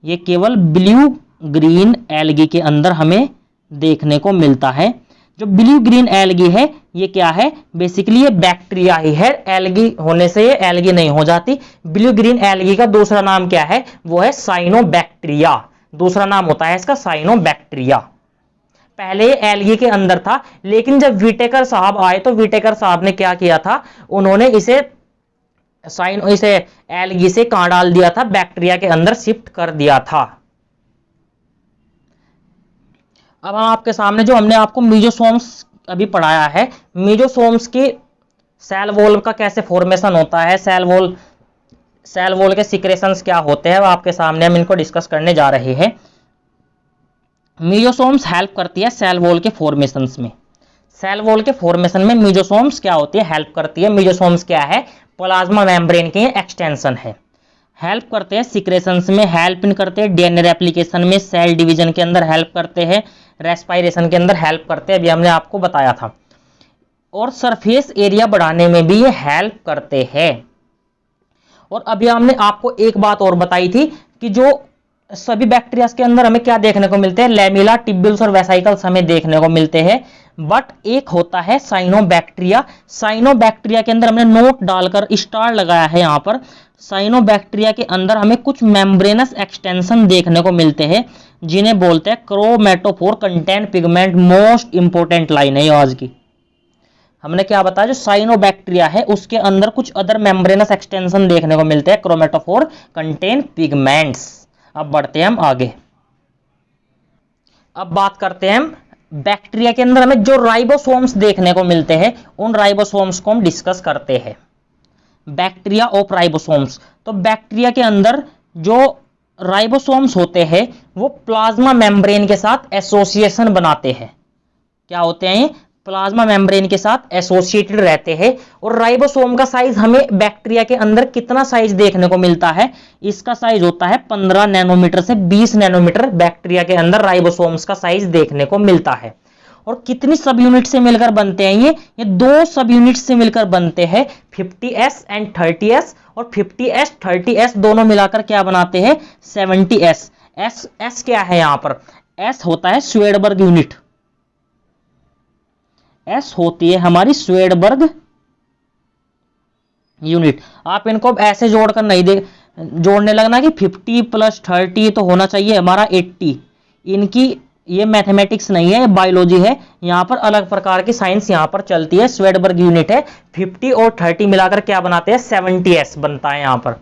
ये केवल ब्लू ग्रीन एल्गी के अंदर हमें देखने को मिलता है। जो ब्लू ग्रीन एल्गी है, ये क्या है, बेसिकली ये बैक्टीरिया ही है, एल्गी होने से ये एल्गी नहीं हो जाती। ब्लू ग्रीन एल्गी का दूसरा नाम क्या है, वो है साइनोबैक्टीरिया, दूसरा नाम होता है इसका साइनोबैक्टीरिया। पहले ये एल्गी के अंदर था, लेकिन जब विटेकर साहब आए तो विटेकर साहब ने क्या किया था, उन्होंने इसे एल्गी से कहां डाल दिया था, बैक्टीरिया के अंदर शिफ्ट कर दिया था। अब हम आपके सामने जो हमने आपको मीजोसोम्स अभी पढ़ाया है, मीजोसोम्स की सेल वॉल का कैसे फॉर्मेशन होता है, सेल वॉल के सिक्रेशंस क्या होते हैं, वो आपके सामने हम इनको डिस्कस करने जा रहे हैं। मीजोसोम्स हेल्प करती है सेल वॉल के फॉर्मेशंस में। सेल वॉल के फॉर्मेशन में मीजोसोम्स क्या होती है, हेल्प करती है। मीजोसोम्स क्या है, प्लाज्मा मेम्ब्रेन के एक्सटेंशन है। हेल्प करते हैं सिक्रेशंस में, हेल्प इन करते हैं डीएनए रेप्लिकेशन में, सेल डिवीजन के अंदर हेल्प करते हैं, रेस्पायरेशन के अंदर हेल्प करते हैं, अभी हमने आपको बताया था। और सरफेस एरिया बढ़ाने में भी ये हेल्प करते हैं। और अभी हमने आपको एक बात और बताई थी कि जो सभी बैक्टीरिया के अंदर हमें क्या देखने को मिलते हैं, लैमेला, टिब्यूल्स और वेसाइकल्स हमें देखने को मिलते हैं। बट एक होता है साइनोबैक्टीरिया। साइनोबैक्टीरिया के अंदर हमने नोट डालकर स्टार लगाया है यहाँ पर। साइनोबैक्टीरिया के अंदर हमें कुछ मेम्ब्रेनस एक्सटेंशन देखने को मिलते हैं, जिन्हें बोलते हैं chromatophore contain pigment. Most important line है ये आज की। हमने क्या बताया, जो साइनोबैक्टीरिया है उसके अंदर कुछ अदर मेम्ब्रेनस एक्सटेंशन देखने को मिलते हैं, क्रोमेटोफोर कंटेन पिगमेंट्स। अब बढ़ते हैं हम आगे। अब बात करते हैं हम बैक्टीरिया के अंदर हमें जो राइबोसोम्स देखने को मिलते हैं, उन राइबोसोम्स को हम डिस्कस करते हैं। Bacteria of ribosomes. तो बैक्टीरिया के अंदर जो राइबोसोम्स होते हैं वो प्लाज्मा मेम्ब्रेन के साथ एसोसिएशन बनाते हैं। क्या होते हैं ये, प्लाज्मा मेम्ब्रेन के साथ एसोसिएटेड रहते हैं। और राइबोसोम का साइज हमें बैक्टीरिया के अंदर कितना साइज देखने को मिलता है, इसका साइज होता है 15 नैनोमीटर से 20 नैनोमीटर बैक्टीरिया के अंदर राइबोसोम्स का साइज देखने को मिलता है। और कितनी सब यूनिट से मिलकर बनते हैं ये 2 सब यूनिट से मिलकर बनते हैं, 50s एंड 30s। और 50s 30s दोनों मिलाकर क्या बनाते हैं, 70s। एस क्या है यहां पर, एस होता है स्वेडबर्ग यूनिट। एस होती है हमारी स्वेडबर्ग यूनिट। आप इनको ऐसे जोड़कर नहीं जोड़ने लगना कि 50 + 30 तो होना चाहिए हमारा 80। इनकी ये मैथमेटिक्स नहीं है, ये बायोलॉजी है। यहां पर अलग प्रकार की साइंस यहां पर चलती है। स्वेडबर्ग यूनिट है, 50 और 30 मिलाकर क्या बनाते हैं, 70s बनता है यहां पर।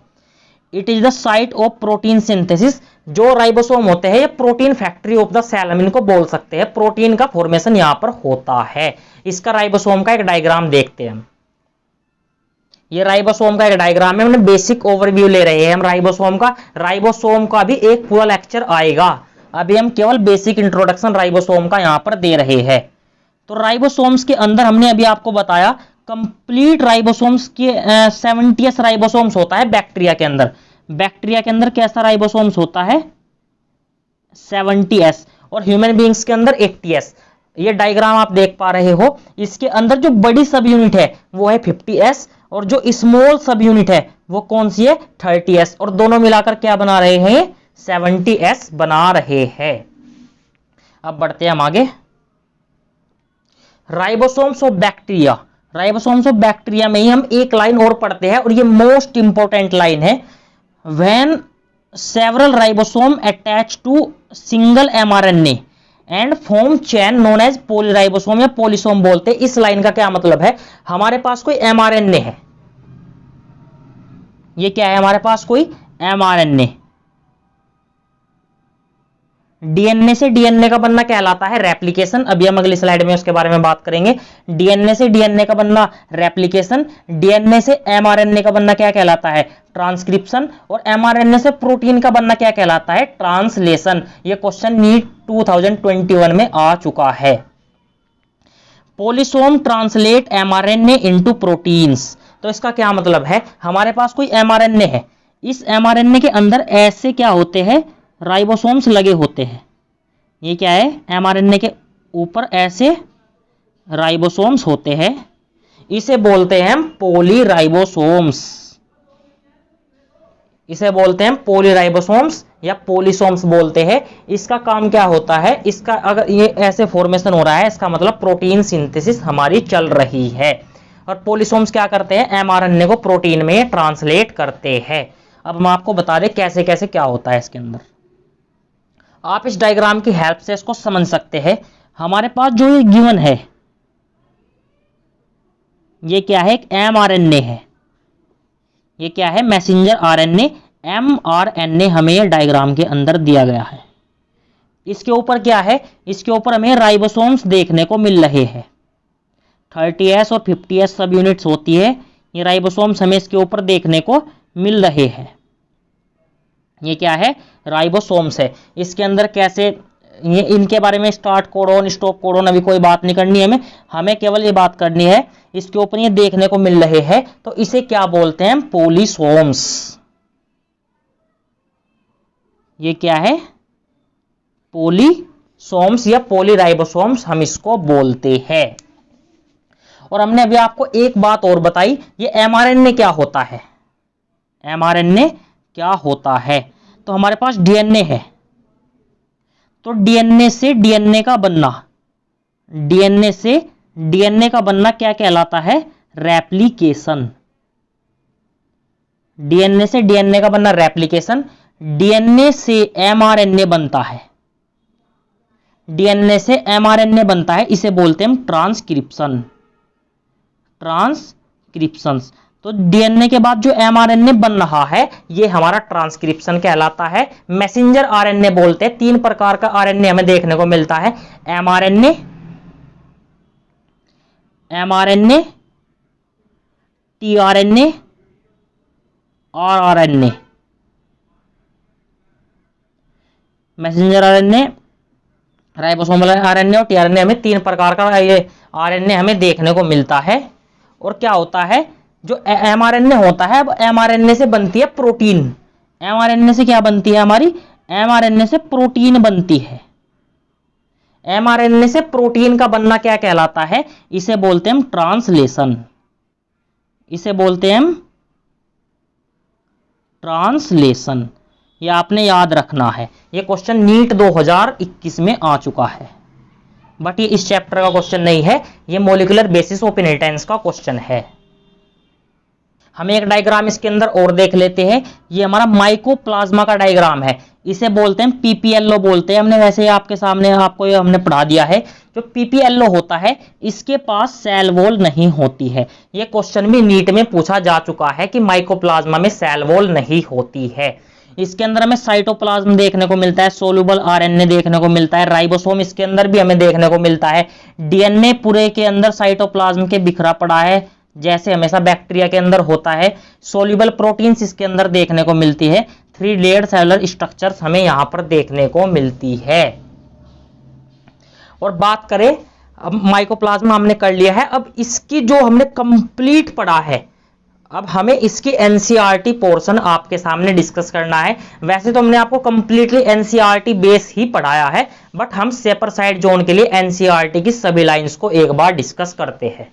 It is the site of protein synthesis. जो राइबोसोम होते हैं ये protein factory of the cell, हम इनको बोल सकते हैं। प्रोटीन का फॉर्मेशन यहां पर होता है। इसका राइबोसोम का एक डायग्राम देखते हैं हम। ये राइबोसोम का एक डायग्राम है, हमने बेसिक ओवरव्यू ले रहे हैं हम राइबोसोम का। राइबोसोम का भी एक पूरा लेक्चर आएगा, अभी हम केवल बेसिक इंट्रोडक्शन राइबोसोम का यहां पर दे रहे हैं। तो राइबोसोम्स के अंदर हमने अभी आपको बताया कंप्लीट राइबोसोम्स के 70s राइबोसोम्स होता है बैक्टीरिया के अंदर। बैक्टीरिया के अंदर कैसा राइबोसोम्स होता है, 70s। और ह्यूमन बीइंग्स के अंदर 80s। ये डायग्राम आप देख पा रहे हो। इसके अंदर जो बड़ी सब यूनिट है वो है 50s, और जो स्मॉल सब यूनिट है वो कौन सी है, 30s। और दोनों मिलाकर क्या बना रहे हैं, 70s बना रहे हैं। अब बढ़ते हैं हम आगे। Ribosomes of bacteria. Ribosomes of bacteria में ही हम एक लाइन और पढ़ते हैं, और ये मोस्ट इंपॉर्टेंट लाइन है। When several ribosome attach to single mRNA and form chain known as polyribosome या पॉलीसोम बोलते हैं। इस लाइन का क्या मतलब है, हमारे पास कोई mRNA है, ये क्या है, हमारे पास कोई mRNA। डीएनए से डीएनए का बनना कहलाता है रेप्लिकेशन। अभी हम अगली स्लाइड में उसके बारे में बात करेंगे। डीएनए से डीएनए का बनना रेप्लिकेशन। डीएनए से एमआरएनए का बनना क्या कहलाता है, ट्रांसक्रिप्शन। और एमआरएनए से प्रोटीन का बनना क्या कहलाता है, ट्रांसलेशन। यह क्वेश्चन नीट 2021 में आ चुका है। Polysome translate mRNA into proteins. तो इसका क्या मतलब है, हमारे पास कोई एमआरएनए है, इस एमआरएनए के अंदर ऐसे क्या होते हैं, राइबोसोम्स लगे होते हैं। ये क्या है, एमआरएनए के ऊपर ऐसे राइबोसोम्स होते हैं, इसे बोलते हैं हम पॉलीराइबोसोम्स। इसे बोलते हैं पॉलीराइबोसोम्स या पॉलीसोम्स बोलते हैं। इसका काम क्या होता है, इसका अगर ये ऐसे फॉर्मेशन हो रहा है, इसका मतलब प्रोटीन सिंथेसिस हमारी चल रही है। और पॉलीसोम्स क्या करते हैं, एमआरएनए को प्रोटीन में ट्रांसलेट करते हैं। अब हम आपको बता दें कैसे कैसे क्या होता है इसके अंदर। आप इस डायग्राम की हेल्प से इसको समझ सकते हैं। हमारे पास जो ये गिवन है, ये क्या है, एक एमआरएनए है। ये क्या है, मैसेंजर आरएनए, एमआरएनए हमें ये डायग्राम के अंदर दिया गया है। इसके ऊपर क्या है, इसके ऊपर हमें राइबोसोम्स देखने को मिल रहे हैं। 30S और 50S सब यूनिट्स होती है। ये राइबोसोम्स हमें इसके ऊपर देखने को मिल रहे हैं। ये क्या है, राइबोसोम्स है। इसके अंदर कैसे, ये इनके बारे में स्टार्ट कोडोन स्टॉप कोडोन अभी कोई बात नहीं करनी है हमें केवल ये बात करनी है, इसके ऊपर ये देखने को मिल रहे हैं तो इसे क्या बोलते हैं, पॉलीसोम्स। ये क्या है, पॉलीसोम्स या पॉलीराइबोसोम्स हम इसको बोलते हैं। और हमने अभी आपको एक बात और बताई, ये एमआरएनए क्या होता है। एमआरएनए क्या होता है, तो हमारे पास डीएनए है, तो डीएनए से डीएनए का बनना, डीएनए से डीएनए का बनना क्या कहलाता है, रेप्लिकेशन। डीएनए से डीएनए का बनना रेप्लिकेशन। डीएनए से एमआरएनए बनता है, डीएनए से एमआरएनए बनता है, इसे बोलते हैं हम ट्रांसक्रिप्शन। ट्रांसक्रिप्शन, तो डीएनए के बाद जो एमआरएनए बन रहा है ये हमारा ट्रांसक्रिप्शन कहलाता है। मैसेंजर आरएनए बोलते हैं। 3 प्रकार का आरएनए हमें देखने को मिलता है, mRNA, mRNA, tRNA, rRNA. Messenger RNA, ribosomal RNA और टीआरएनए, हमें 3 प्रकार का ये आरएनए हमें देखने को मिलता है। और क्या होता है, जो एमआरएनए होता है, अब एमआरएनए से बनती है प्रोटीन। एमआरएनए से क्या बनती है हमारी, एमआरएनए से प्रोटीन बनती है। एमआरएनए से प्रोटीन का बनना क्या कहलाता है, इसे बोलते हैं हम ट्रांसलेशन। इसे बोलते हैं हम ट्रांसलेशन। ये आपने याद रखना है, ये क्वेश्चन नीट 2021 में आ चुका है, बट ये इस चैप्टर का क्वेश्चन नहीं है, ये मॉलिक्यूलर बेसिस ऑफ इनहेरिटेंस का क्वेश्चन है। हम एक डायग्राम इसके अंदर और देख लेते हैं। ये हमारा माइकोप्लाज्मा का डायग्राम है, इसे बोलते हैं पीपीएलओ बोलते हैं। हमने वैसे ही आपके सामने आपको ये हमने पढ़ा दिया है। जो पीपीएलओ होता है इसके पास सेल वॉल नहीं होती है। ये क्वेश्चन भी नीट में पूछा जा चुका है कि माइकोप्लाज्मा में सेल वॉल नहीं होती है। इसके अंदर हमें साइटोप्लाज्म देखने को मिलता है, सोल्यूबल आरएनए देखने को मिलता है, राइबोसोम इसके अंदर भी हमें देखने को मिलता है। डीएनए पूरे के अंदर साइटोप्लाज्म के बिखरा पड़ा है, जैसे हमेशा बैक्टीरिया के अंदर होता है। सोल्यूबल प्रोटीन्स इसके अंदर देखने को मिलती है। 3 लेयर्ड सेलुलर स्ट्रक्चर्स हमें यहां पर देखने को मिलती है। और बात करें, अब माइकोप्लाज्मा हमने कर लिया है, अब इसकी जो हमने कंप्लीट पढ़ा है, अब हमें इसकी एनसीईआरटी पोर्शन आपके सामने डिस्कस करना है। वैसे तो हमने आपको कंप्लीटली एनसीईआरटी बेस ही पढ़ाया है, बट हम सेपर साइड जोन के लिए एनसीईआरटी की सभी लाइंस को एक बार डिस्कस करते हैं।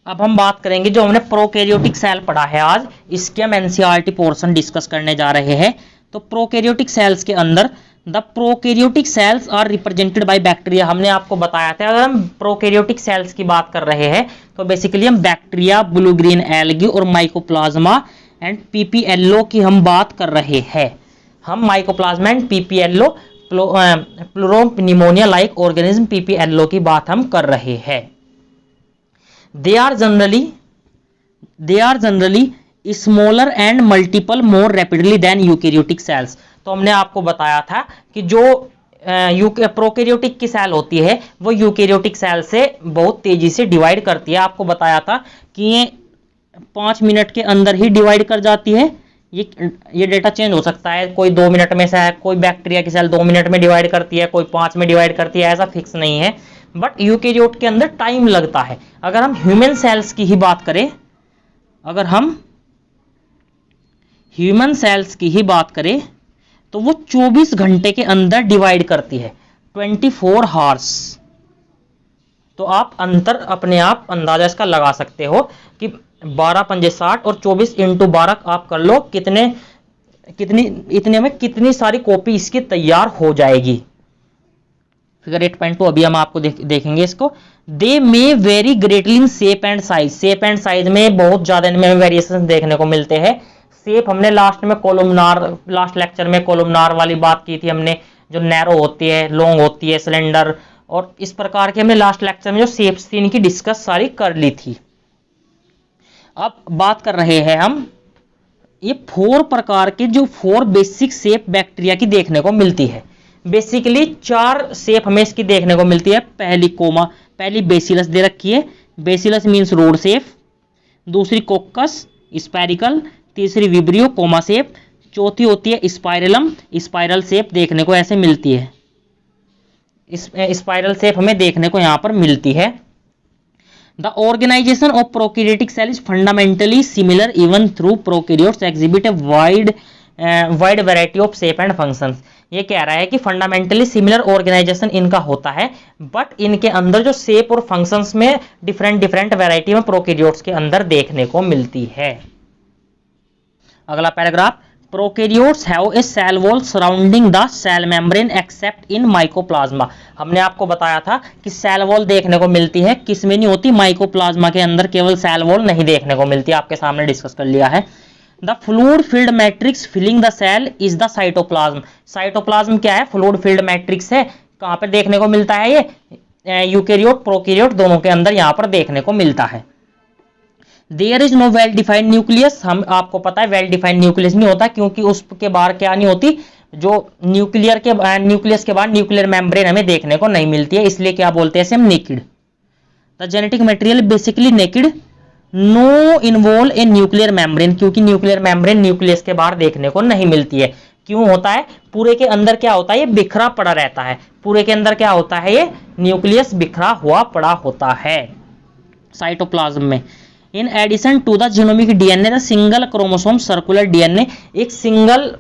अब हम बात करेंगे जो हमने प्रोकैरियोटिक सेल पढ़ा है आज, इसके हम एनसीईआरटी पोर्शन डिस्कस करने जा रहे हैं। तो प्रोकैरियोटिक सेल्स के अंदर the prokaryotic cells are represented by bacteria, हमने आपको बताया था। अगर हम प्रोकैरियोटिक सेल्स की बात कर रहे हैं तो बेसिकली हम बैक्टीरिया, ब्लू ग्रीन एल्गी और माइकोप्लाज्मा एंड पीपीएलओ की हम बात कर रहे हैं। हम mycoplasma and PPLO, pleuropneumonia like organism PPLO की बात हम कर रहे हैं। They are generally smaller and multiple more rapidly than eukaryotic cells। तो हमने आपको बताया था कि जो प्रोकैरियोटिक की सेल होती है वो यूकैरियोटिक सेल से बहुत तेजी से डिवाइड करती है। आपको बताया था कि ये 5 मिनट के अंदर ही डिवाइड कर जाती है। ये डेटा चेंज हो सकता है, कोई 2 मिनट में से है, कोई बैक्टीरिया की सेल 2 मिनट में डिवाइड करती है, कोई 5 में डिवाइड करती है, ऐसा फिक्स नहीं है। बट यूकैरियोट के अंदर टाइम लगता है। अगर हम ह्यूमन सेल्स की ही बात करें, अगर हम ह्यूमन सेल्स की ही बात करें तो वो 24 घंटे के अंदर डिवाइड करती है, 24 हावर्स। तो आप अंतर अपने आप अंदाजा इसका लगा सकते हो कि 12 पंजे 60 और 24 इंटू 12 आप कर लो इतने में कितनी सारी कॉपी इसकी तैयार हो जाएगी। फिगर 8.2 अभी हम आपको देखेंगे इसको। They may very greatly in shape and size, shape and size में बहुत ज्यादा इनमें वेरिएशन देखने को मिलते हैं। शेप हमने लास्ट लेक्चर में कोलुमनार वाली बात की थी हमने, जो नैरो होती है, लॉन्ग होती है, सिलेंडर, और इस प्रकार के हमने लास्ट लेक्चर में जो शेप्स थी इनकी डिस्कस सारी कर ली थी। अब बात कर रहे हैं हम ये 4 प्रकार के जो 4 बेसिक शेप बैक्टीरिया की देखने को मिलती है। बेसिकली 4 शेप हमें इसकी देखने को मिलती है। पहली बेसिलस दे रखी है, बेसिलस मींस रोड शेप, दूसरी कोक्कस स्पाइरिकल, तीसरी विब्रियो कोमा शेप, चौथी होती है स्पाइरलम, स्पाइरल शेप देखने को ऐसे मिलती है। स्पाइरल शेप हमें देखने को यहां पर मिलती है। The organization of prokaryotic cell is fundamentally similar even through prokaryotes exhibit a wide variety of shape and functions. ये कह रहा है कि फंडामेंटली सिमिलर ऑर्गेनाइजेशन इनका होता है, बट इनके अंदर जो शेप और फंक्शंस में डिफरेंट वैरायटी में प्रोकैरियोट्स के अंदर देखने को मिलती है। अगला paragraph, prokaryotes have a cell wall surrounding the cell membrane except in mycoplasma. हमने आपको बताया था कि सेल वॉल देखने को मिलती है, किसमें नहीं होती, माइकोप्लाज्मा के अंदर केवल सेल वॉल नहीं देखने को मिलती, आपके सामने डिस्कस कर लिया है। The fluid filled matrix filling the cell is the cytoplasm. Cytoplasm क्या है, फ्लूइड फिल्ड मैट्रिक्स है। कहां पर देखने को मिलता है ये, यूकैरियोट प्रोकैरियोट दोनों के अंदर यहां पर देखने को मिलता है। There is no well defined nucleus, हम आपको पता है वेल डिफाइंड न्यूक्लियस नहीं होता, क्योंकि उसके बाहर क्या नहीं होती, जो न्यूक्लियस के बाहर न्यूक्लियर मेम्ब्रेन हमें देखने को नहीं मिलती है, इसलिए क्या बोलते हैं इसे हम naked. The genetic material basically naked, no involve a nuclear membrane, क्योंकि न्यूक्लियर मेम्ब्रेन न्यूक्लियस के बाहर देखने को नहीं मिलती है। क्यों होता है, पूरे के अंदर क्या होता है, ये बिखरा पड़ा रहता है, पूरे के अंदर क्या होता है, ये न्यूक्लियस बिखरा हुआ पड़ा होता है साइटोप्लाज्म में। In addition to the genomic DNA the single chromosome circular DNA, एक सिंगल,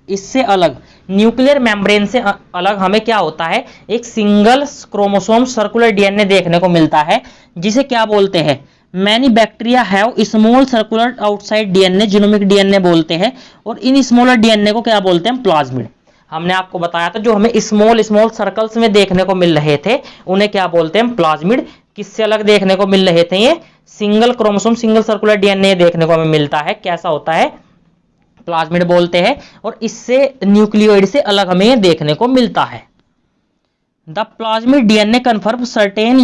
इससे अलग न्यूक्लियर मेम्ब्रेन से अलग हमें क्या होता है, एक सिंगल क्रोमोसोम सर्कुलर डीएनए देखने को मिलता है, जिसे क्या बोलते हैं, many bacteria have small circular outside DNA, genomic DNA बोलते हैं, और इन स्मॉलर डीएनए को क्या बोलते हैं, प्लाज्मिड। हमने आपको बताया था जो हमें स्मॉल सर्कल्स में देखने को मिल रहे थे उन्हें क्या बोलते हैं, प्लाज्मिड। किससे अलग देखने को मिल रहे थे, ये single chromosome single circular DNA देखने को हमें मिलता है, कैसा होता है, प्लाज्मिड बोलते हैं, और इससे न्यूक्लियोइड से अलग हमें ये देखने को मिलता है। The plasmid DNA confirm certain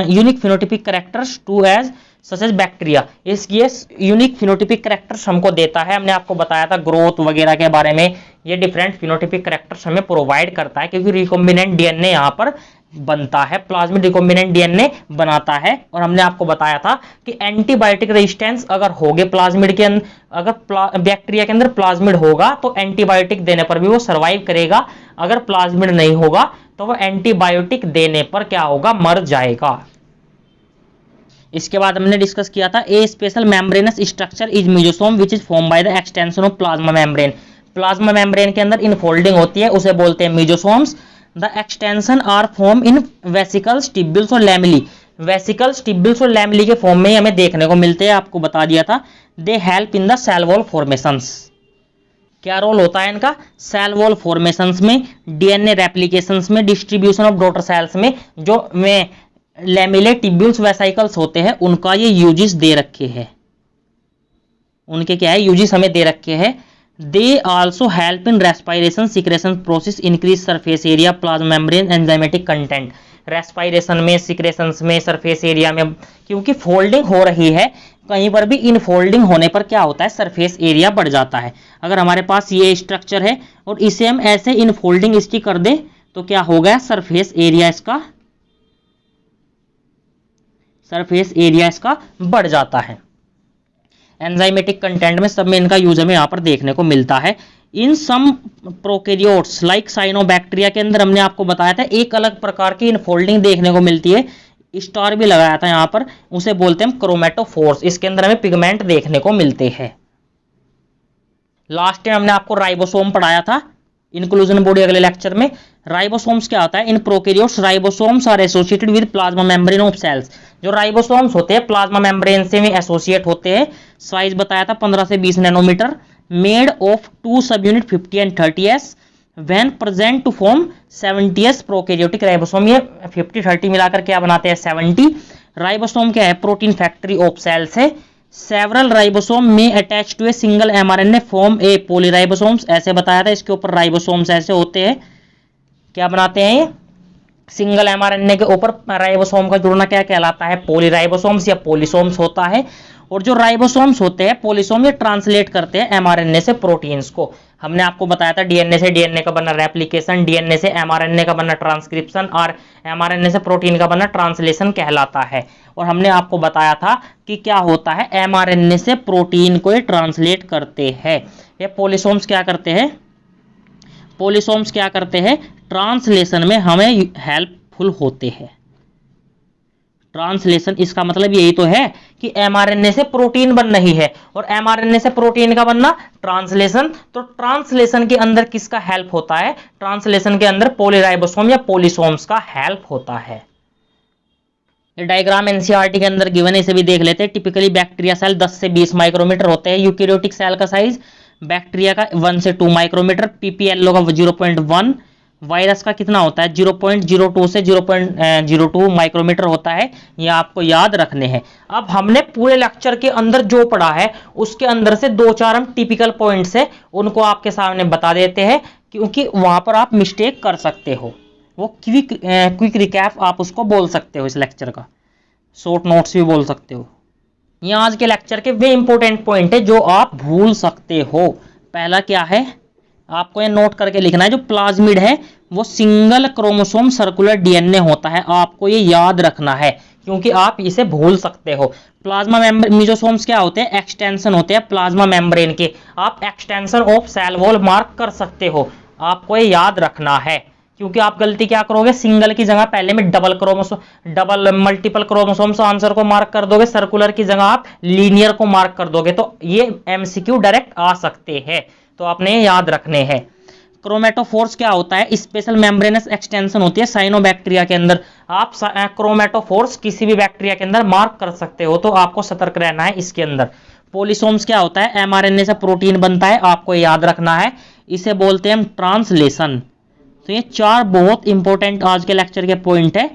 unique phenotypic characters to as such as bacteria, इसकी यूनिक फिनोटाइपिक कैरेक्टर्स हमको देता है। हमने आपको बताया था ग्रोथ वगैरह के बारे में, ये डिफरेंट फिनोटाइपिक कैरेक्टर्स हमें प्रोवाइड करता है, क्योंकि रिकॉम्बिनेंट डीएनए यहाँ पर बनता है, प्लाज्मिड रिकॉम्बिनेंट डीएनए बनाता है। और हमने आपको बताया था कि एंटीबायोटिक रेजिस्टेंस अगर होगे प्लाज्मिड के अंदर, अगर बैक्टीरिया के अंदर प्लाज्मिड होगा तो एंटीबायोटिक देने पर भी वो सर्वाइव करेगा, अगर प्लाज्मिड नहीं होगा तो वो एंटीबायोटिक देने पर क्या होगा, मर जाएगा। इसके बाद हमने डिस्कस किया था a special membranous structure is mesosome which is form by the extension of plasma membrane. Plasma membrane के अंदर इनफोल्डिंग होती है, उसे बोलते हैं mesosomes. The extension are form in vesicles, tubules और लैमेली। वेसिकल्स, टिब्यूल्स और लैमेली के फॉर्म में ही हमें देखने को मिलते हैं, आपको बता दिया था। They help in the cell wall formations. क्या रोल होता है इनका, सेल वॉल फॉर्मेशंस में, डीएनए रेप्लिकेशंस में, डिस्ट्रीब्यूशन ऑफ डॉटर सेल्स में। जो में लैमेले, टिब्यूल्स, वेसिकल्स होते हैं उनका ये यूजेस दे रखे हैं, उनके क्या है, यूजेस हमें दे रखे हैं। They also help in respiration, secretion process, increase surface area, plasma membrane, enzymatic content. Respiration में, सिक्रेशंस में, सरफेस एरिया में, क्योंकि फोल्डिंग हो रही है कहीं पर भी, इन फोल्डिंग होने पर क्या होता है, सरफेस एरिया बढ़ जाता है। अगर हमारे पास ये स्ट्रक्चर है और इसे हम ऐसे इन फोल्डिंग इसकी कर दें तो क्या हो गया, सरफेस एरिया इसका बढ़ जाता है। एंजाइमेटिक कंटेंट में सब में इनका यूज हमें यहाँ पर देखने को मिलता है। इन सम प्रोकैरियोट्स लाइक साइनोबैक्टीरिया के अंदर हमने आपको बताया था एक अलग प्रकार की इनफोल्डिंग देखने को मिलती है, स्टार भी लगाया था यहाँ पर, उसे बोलते हैं क्रोमेटोफोर्स। इसके अंदर हमें पिगमेंट देखने को मिलते हैं। लास्ट टाइम हमने आपको राइबोसोम पढ़ाया था इंक्लूजन बॉडी, अगले लेक्चर में। राइबोसोम्स क्या होता है, in prokaryotes ribosomes are associated with plasma membrane of cells. जो राइबोसोम्स होते हैं प्लाज्मा मेम्ब्रेन से में एसोसिएट होते हैं। साइज बताया था 15 से 20 nanometre. Made of 2 subunit 50 and 30s when present to form 70s prokaryotic ribosome. ये 50 30 मिलाकर क्या बनाते हैं 70। राइबोसोम क्या है प्रोटीन फैक्ट्री ऑफ सेल्स है। सेवरल राइबोसोम में attach to a single mRNA form a polyribosomes. ऐसे बताया था, इसके ऊपर राइबोसोम्स ऐसे होते हैं, क्या बनाते हैं ये सिंगल एमआरएनए के ऊपर राइबोसोम का जुड़ना क्या कहलाता है पॉलीराइबोसोम्स या पॉलीसोम्स होता है। और जो राइबोसोम्स होते हैं पॉलीसोम ये ट्रांसलेट करते हैं एमआरएनए से प्रोटीन्स को। हमने आपको बताया था डीएनए से डीएनए का बनना रेप्लिकेशन, डीएनए से एमआरएनए का बनना ट्रांसक्रिप्शन और एमआरएनए से प्रोटीन का बनना ट्रांसलेशन कहलाता है। और हमने आपको बताया था कि क्या होता है एमआरएनए से प्रोटीन को ये ट्रांसलेट करते हैं। ये पॉलीसोम्स क्या करते हैं, पॉलीसोम्स क्या करते हैं ट्रांसलेशन में हमें हेल्पफुल होते हैं। ट्रांसलेशन इसका मतलब यही तो है कि एमआरएनए से प्रोटीन बन रही है और एमआरएनए से प्रोटीन का बनना ट्रांसलेशन। तो ट्रांसलेशन के अंदर किसका हेल्प होता है, ट्रांसलेशन के अंदर पॉलीराइबोसोम या पॉलीसोम्स का हेल्प होता है। ये डायग्राम एनसीईआरटी के अंदर गिवन है, इसे भी देख लेते हैं। टिपिकली बैक्टीरिया सेल 10 से 20 माइक्रोमीटर होते हैं। यूकेरियोटिक सेल का साइज बैक्टीरिया का 1 से 2 माइक्रोमीटर, पीपीएलओ का 0.1, वायरस का कितना होता है 0.02 से 0.02 माइक्रोमीटर होता है। ये आपको याद रखने हैं। अब हमने पूरे लेक्चर के अंदर जो पढ़ा है उसके अंदर से 2-4 हम टिपिकल पॉइंट्स है उनको आपके सामने बता देते हैं, क्योंकि वहां पर आप मिस्टेक कर सकते हो। वो क्विक रिकैप आप उसको बोल सकते हो, इस लेक्चर का शॉर्ट नोट्स भी बोल सकते हो। ये आज के लेक्चर के वे इंपॉर्टेंट पॉइंट है जो आप भूल सकते हो। पहला क्या है आपको ये नोट करके लिखना है, जो प्लाज्मिड है वो सिंगल क्रोमोसोम सर्कुलर डीएनए होता है। आपको ये याद रखना है क्योंकि आप इसे भूल सकते हो। प्लाज्मा मेसोसोम्स क्या होते हैं एक्सटेंशन होते हैं प्लाज्मा मेम्ब्रेन के। आप extension of cell wall mark कर सकते हो, आपको ये याद रखना है। क्योंकि आप गलती क्या करोगे सिंगल की जगह पहले में डबल मल्टीपल क्रोमोसोम्स आंसर को मार्क कर दोगे, सर्कुलर की जगह आप लीनियर को मार्क कर दोगे, तो ये एमसीक्यू डायरेक्ट आ सकते हैं, तो आपने याद रखने हैं। क्रोमेटोफोर्स क्या होता है स्पेशल मेम्ब्रेनस एक्सटेंशन होती है साइनोबैक्टीरिया के अंदर। आप क्रोमेटोफोर्स किसी भी बैक्टीरिया के अंदर मार्क कर सकते हो, तो आपको सतर्क रहना है इसके अंदर। पॉलीसोम्स क्या होता है एमआरएनए से प्रोटीन बनता है, आपको याद रखना है, इसे बोलते हैं हम ट्रांसलेशन। तो ये 4 बहुत इंपॉर्टेंट आज के लेक्चर के पॉइंट है।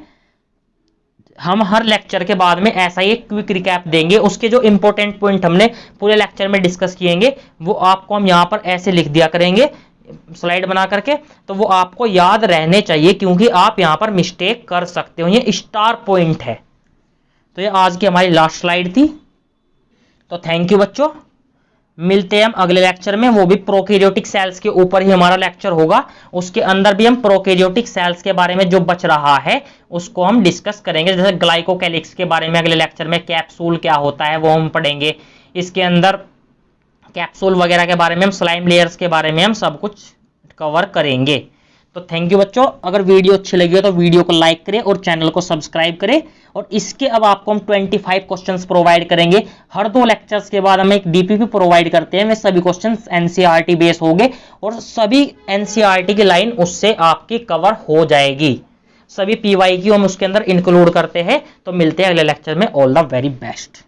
हम हर लेक्चर के बाद में ऐसा ही क्विक रिकैप देंगे, उसके जो इंपॉर्टेंट पॉइंट हमने पूरे लेक्चर में डिस्कस किएंगे वो आपको हम यहाँ पर ऐसे लिख दिया करेंगे स्लाइड बना करके, तो वो आपको याद रहने चाहिए क्योंकि आप यहाँ पर मिस्टेक कर सकते हो। ये स्टार पॉइंट है। तो ये आज की हमारी लास्ट स्लाइड थी। तो थैंक यू बच्चों, मिलते हैं हम अगले लेक्चर में, वो भी प्रोकैरियोटिक सेल्स के ऊपर ही हमारा लेक्चर होगा। उसके अंदर भी हम प्रोकैरियोटिक सेल्स के बारे में जो बच रहा है उसको हम डिस्कस करेंगे। जैसे ग्लाइकोकैलिक्स के बारे में अगले लेक्चर में, कैप्सूल क्या होता है वो हम पढ़ेंगे, इसके अंदर कैप्सूल वगैरह के बारे में हम, स्लाइम लेयर्स के बारे में हम सब कुछ कवर करेंगे। तो थैंक यू बच्चों, अगर वीडियो अच्छी लगी हो तो वीडियो को लाइक करें और चैनल को सब्सक्राइब करें। और इसके अब आपको हम 25 क्वेश्चंस प्रोवाइड करेंगे। हर 2 लेक्चर्स के बाद हम एक डीपीपी प्रोवाइड करते हैं, वे सभी क्वेश्चंस एनसीईआरटी बेस होंगे और सभी एनसीईआरटी की लाइन उससे आपकी कवर हो जाएगी। सभी पीवाई की हम उसके अंदर इंक्लूड करते हैं। तो मिलते हैं अगले लेक्चर में। All the very best.